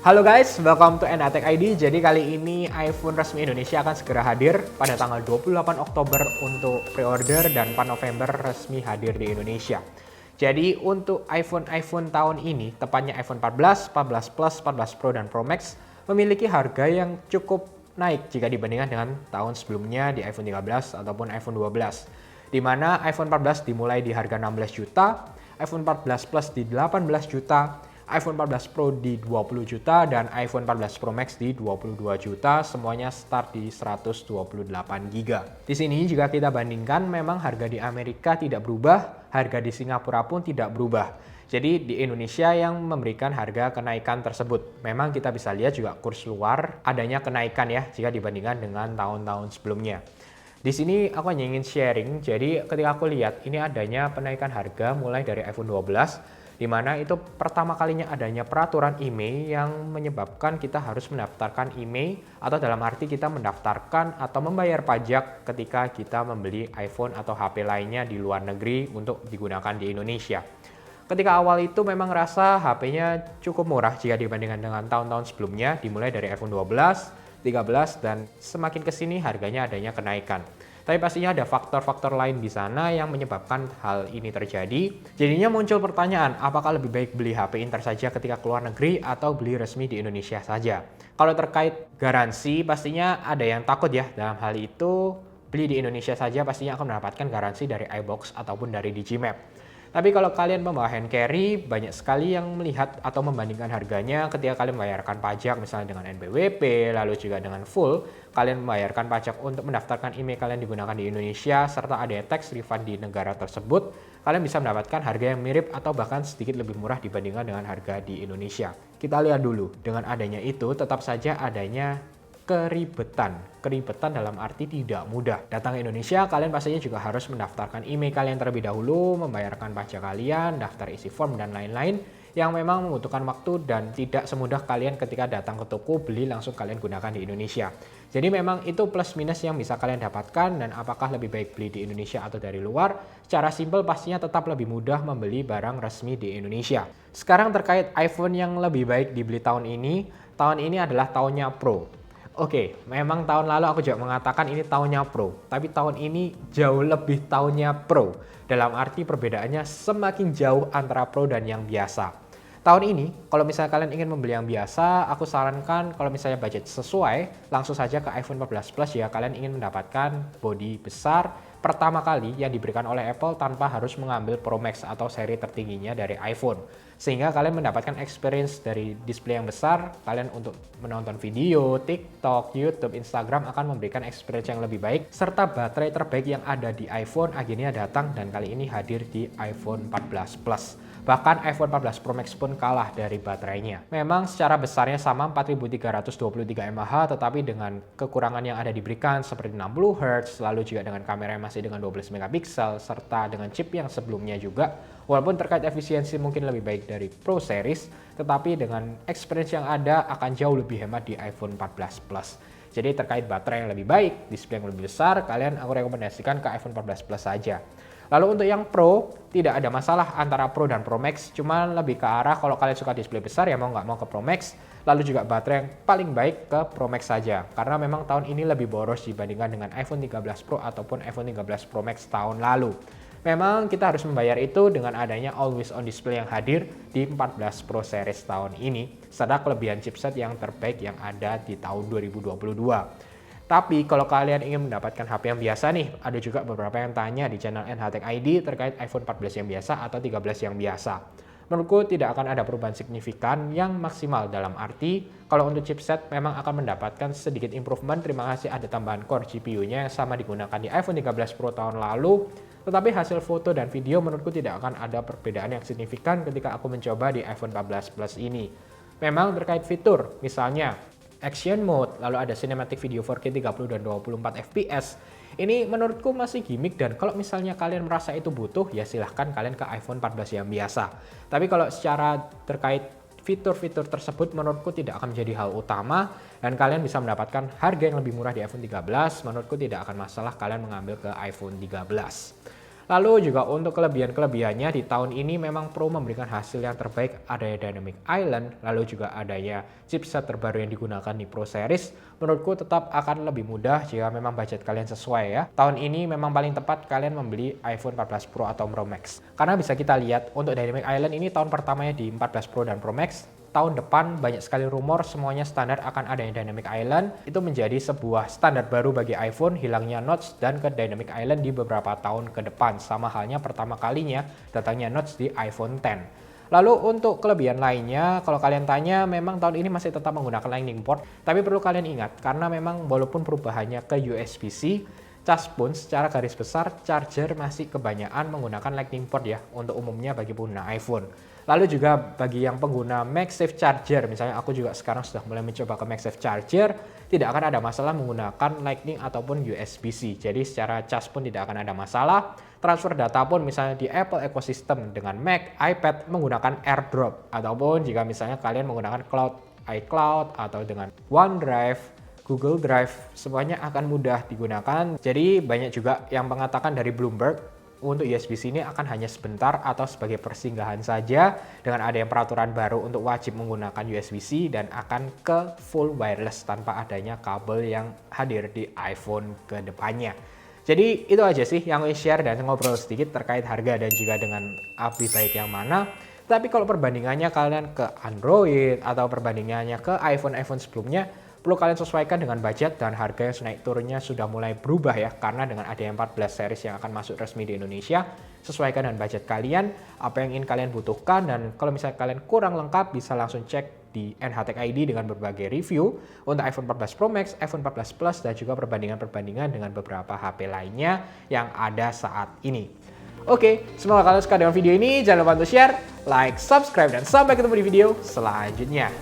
Halo guys, welcome to NHTech ID. Jadi kali ini iPhone resmi Indonesia akan segera hadir pada tanggal 28 Oktober untuk pre-order dan 4 November resmi hadir di Indonesia. Jadi untuk iPhone tahun ini, tepatnya iPhone 14, 14 Plus, 14 Pro, dan Pro Max memiliki harga yang cukup naik jika dibandingkan dengan tahun sebelumnya di iPhone 13 ataupun iPhone 12. Di mana iPhone 14 dimulai di harga 16 juta, iPhone 14 Plus di 18 juta, iPhone 14 Pro di 20 juta, dan iPhone 14 Pro Max di 22 juta, semuanya start di 128 GB. Di sini jika kita bandingkan, memang harga di Amerika tidak berubah, harga di Singapura pun tidak berubah. Jadi di Indonesia yang memberikan harga kenaikan tersebut. Memang kita bisa lihat juga kurs luar adanya kenaikan ya jika dibandingkan dengan tahun-tahun sebelumnya. Di sini aku hanya ingin sharing, jadi ketika aku lihat ini adanya penaikan harga mulai dari iPhone 12, di mana itu pertama kalinya adanya peraturan IMEI yang menyebabkan kita harus mendaftarkan IMEI, atau dalam arti kita mendaftarkan atau membayar pajak ketika kita membeli iPhone atau HP lainnya di luar negeri untuk digunakan di Indonesia. Ketika awal itu memang rasa HP-nya cukup murah jika dibandingkan dengan tahun-tahun sebelumnya, dimulai dari iPhone 12, 13, dan semakin kesini harganya adanya kenaikan. Tapi pastinya ada faktor-faktor lain di sana yang menyebabkan hal ini terjadi. Jadinya muncul pertanyaan, apakah lebih baik beli HP Inter saja ketika keluar negeri atau beli resmi di Indonesia saja? Kalau terkait garansi, pastinya ada yang takut ya. Dalam hal itu, beli di Indonesia saja pastinya akan mendapatkan garansi dari iBox ataupun dari Digimap. Tapi kalau kalian membawa hand carry, banyak sekali yang melihat atau membandingkan harganya ketika kalian membayarkan pajak misalnya dengan NPWP, lalu juga dengan full, kalian membayarkan pajak untuk mendaftarkan email kalian digunakan di Indonesia, serta ada tax refund di negara tersebut, kalian bisa mendapatkan harga yang mirip atau bahkan sedikit lebih murah dibandingkan dengan harga di Indonesia. Kita lihat dulu, dengan adanya itu tetap saja adanya keribetan dalam arti tidak mudah. Datang ke Indonesia, kalian pastinya juga harus mendaftarkan email kalian terlebih dahulu, membayarkan pajak kalian, daftar isi form, dan lain-lain yang memang membutuhkan waktu dan tidak semudah kalian ketika datang ke toko beli langsung kalian gunakan di Indonesia. Jadi memang itu plus minus yang bisa kalian dapatkan, dan apakah lebih baik beli di Indonesia atau dari luar? Secara simpel pastinya tetap lebih mudah membeli barang resmi di Indonesia. Sekarang terkait iPhone yang lebih baik dibeli tahun ini adalah tahunnya Pro. Oke, memang tahun lalu aku juga mengatakan ini tahunnya Pro, tapi tahun ini jauh lebih tahunnya Pro. Dalam arti perbedaannya semakin jauh antara Pro dan yang biasa. Tahun ini, kalau misalnya kalian ingin membeli yang biasa, aku sarankan kalau misalnya budget sesuai, langsung saja ke iPhone 14 Plus ya. Kalian ingin mendapatkan bodi besar pertama kali yang diberikan oleh Apple tanpa harus mengambil Pro Max atau seri tertingginya dari iPhone. Sehingga kalian mendapatkan experience dari display yang besar, kalian untuk menonton video, TikTok, YouTube, Instagram akan memberikan experience yang lebih baik, serta baterai terbaik yang ada di iPhone akhirnya datang dan kali ini hadir di iPhone 14 Plus. Bahkan iPhone 14 Pro Max pun kalah dari baterainya. Memang secara besarnya sama 4323 mAh, tetapi dengan kekurangan yang ada diberikan seperti 60 Hz, lalu juga dengan kamera yang masih dengan 12 megapiksel, serta dengan chip yang sebelumnya juga, walaupun terkait efisiensi mungkin lebih baik dari Pro Series, tetapi dengan experience yang ada akan jauh lebih hemat di iPhone 14 Plus. Jadi terkait baterai yang lebih baik, display yang lebih besar, aku rekomendasikan ke iPhone 14 Plus saja. Lalu untuk yang Pro, tidak ada masalah antara Pro dan Pro Max, cuma lebih ke arah kalau kalian suka display besar ya mau nggak mau ke Pro Max, lalu juga baterai yang paling baik ke Pro Max saja. Karena memang tahun ini lebih boros dibandingkan dengan iPhone 13 Pro ataupun iPhone 13 Pro Max tahun lalu. Memang kita harus membayar itu dengan adanya always on display yang hadir di 14 Pro Series tahun ini, serta kelebihan chipset yang terbaik yang ada di tahun 2022. Tapi kalau kalian ingin mendapatkan HP yang biasa nih, ada juga beberapa yang tanya di channel NHTech ID terkait iPhone 14 yang biasa atau 13 yang biasa. Menurutku tidak akan ada perubahan signifikan yang maksimal, dalam arti kalau untuk chipset memang akan mendapatkan sedikit improvement, terima kasih ada tambahan core GPU-nya yang sama digunakan di iPhone 13 Pro tahun lalu, tetapi hasil foto dan video menurutku tidak akan ada perbedaan yang signifikan ketika aku mencoba di iPhone 14 Plus ini. Memang terkait fitur, misalnya Action Mode, lalu ada Cinematic Video 4K 30 dan 24 fps. Ini menurutku masih gimmick, dan kalau misalnya kalian merasa itu butuh, ya silahkan kalian ke iPhone 14 yang biasa. Tapi kalau secara terkait fitur-fitur tersebut menurutku tidak akan menjadi hal utama, dan kalian bisa mendapatkan harga yang lebih murah di iPhone 13, menurutku tidak akan masalah kalian mengambil ke iPhone 13. Lalu juga untuk kelebihan-kelebihannya di tahun ini memang Pro memberikan hasil yang terbaik, adanya Dynamic Island, lalu juga adanya chipset terbaru yang digunakan di Pro Series. Menurutku tetap akan lebih mudah jika memang budget kalian sesuai ya. Tahun ini memang paling tepat kalian membeli iPhone 14 Pro atau Pro Max. Karena bisa kita lihat untuk Dynamic Island ini tahun pertamanya di 14 Pro dan Pro Max. Tahun depan banyak sekali rumor semuanya standar akan adanya Dynamic Island. Itu menjadi sebuah standar baru bagi iPhone, hilangnya notch dan ke Dynamic Island di beberapa tahun ke depan. Sama halnya pertama kalinya datangnya notch di iPhone X. Lalu untuk kelebihan lainnya, kalau kalian tanya memang tahun ini masih tetap menggunakan Lightning port. Tapi perlu kalian ingat, karena memang walaupun perubahannya ke USB-C, cas pun secara garis besar charger masih kebanyakan menggunakan Lightning port ya untuk umumnya bagi pengguna iPhone. Lalu juga bagi yang pengguna MagSafe charger, misalnya aku juga sekarang sudah mulai mencoba ke MagSafe charger, tidak akan ada masalah menggunakan Lightning ataupun USB-C. Jadi secara cas pun tidak akan ada masalah. Transfer data pun misalnya di Apple ecosystem dengan Mac, iPad menggunakan AirDrop, ataupun jika misalnya kalian menggunakan cloud, iCloud atau dengan OneDrive, Google Drive, semuanya akan mudah digunakan. Jadi banyak juga yang mengatakan dari Bloomberg untuk USB-C ini akan hanya sebentar atau sebagai persinggahan saja dengan adanya peraturan baru untuk wajib menggunakan USB-C dan akan ke full wireless tanpa adanya kabel yang hadir di iPhone ke depannya. Jadi itu aja sih yang aku share dan ngobrol sedikit terkait harga dan juga dengan lebih baik yang mana. Tapi kalau perbandingannya kalian ke Android atau perbandingannya ke iPhone sebelumnya, perlu kalian sesuaikan dengan budget dan harga yang naik turunnya sudah mulai berubah ya, karena dengan adanya 14 series yang akan masuk resmi di Indonesia, sesuaikan dengan budget kalian, apa yang ingin kalian butuhkan, dan kalau misalnya kalian kurang lengkap bisa langsung cek di NHTech ID dengan berbagai review untuk iPhone 14 Pro Max, iPhone 14 Plus, dan juga perbandingan-perbandingan dengan beberapa HP lainnya yang ada saat ini. Oke, semoga kalian suka dengan video ini, jangan lupa untuk share, like, subscribe, dan sampai ketemu di video selanjutnya.